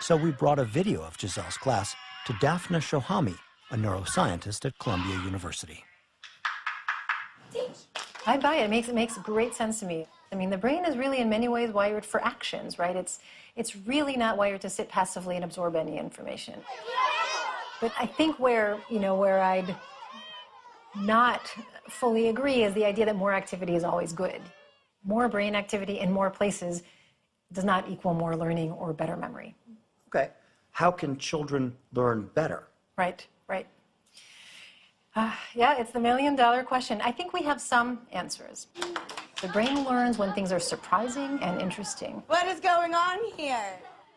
So we brought a video of Giselle's class to Daphna Shohami, a neuroscientist at Columbia University. I buy it. It makes great sense to me. I mean, the brain is really in many ways wired for actions, right? It's really not wired to sit passively and absorb any information. But I think where I'd not fully agree is the idea that more activity is always good. More brain activity in more places does not equal more learning or better memory. Okay. How can children learn better? Right. Yeah, it's the million-dollar question. I think we have some answers. The brain learns when things are surprising and interesting. What is going on here?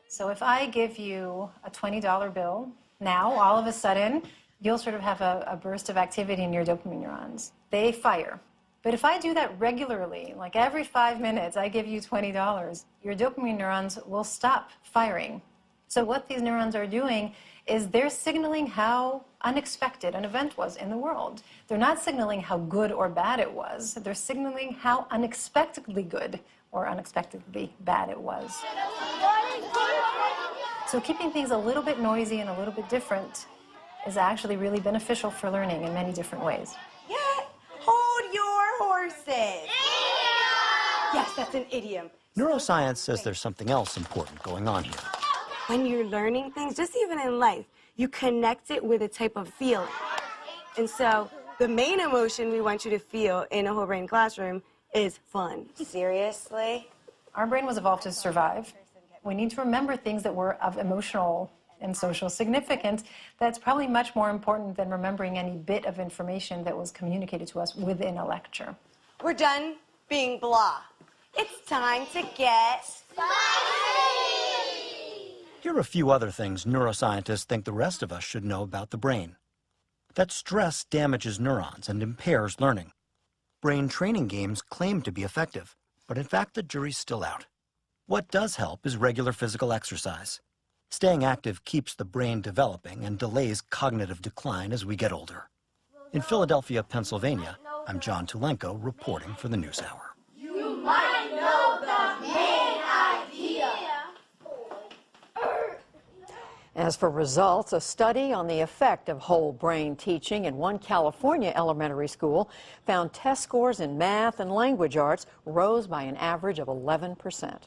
So if I give you a $20 bill, now, all of a sudden, you'll sort of have a burst of activity in your dopamine neurons. They fire. But if I do that regularly, like every 5 minutes, I give you $20, your dopamine neurons will stop firing. So what these neurons are doing is they're signaling how unexpected an event was in the world. They're not signaling how good or bad it was. They're signaling how unexpectedly good or unexpectedly bad it was. So keeping things a little bit noisy and a little bit different is actually really beneficial for learning in many different ways. Yeah, hold your horses. Yes, that's an idiom. Neuroscience says there's something else important going on here. When you're learning things, just even in life, you connect it with a type of feeling. And so the main emotion we want you to feel in a whole brain classroom is fun. Seriously? Our brain was evolved to survive. We need to remember things that were of emotional and social significance. That's probably much more important than remembering any bit of information that was communicated to us within a lecture. We're done being blah. It's time to get Here are a few other things neuroscientists think the rest of us should know about the brain. That stress damages neurons and impairs learning. Brain training games claim to be effective, but in fact the jury's still out. What does help is regular physical exercise. Staying active keeps the brain developing and delays cognitive decline as we get older. In Philadelphia, Pennsylvania, I'm John Tulenko reporting for the NewsHour. You might know the main idea. As for results, a study on the effect of whole brain teaching in one California elementary school found test scores in math and language arts rose by an average of 11%.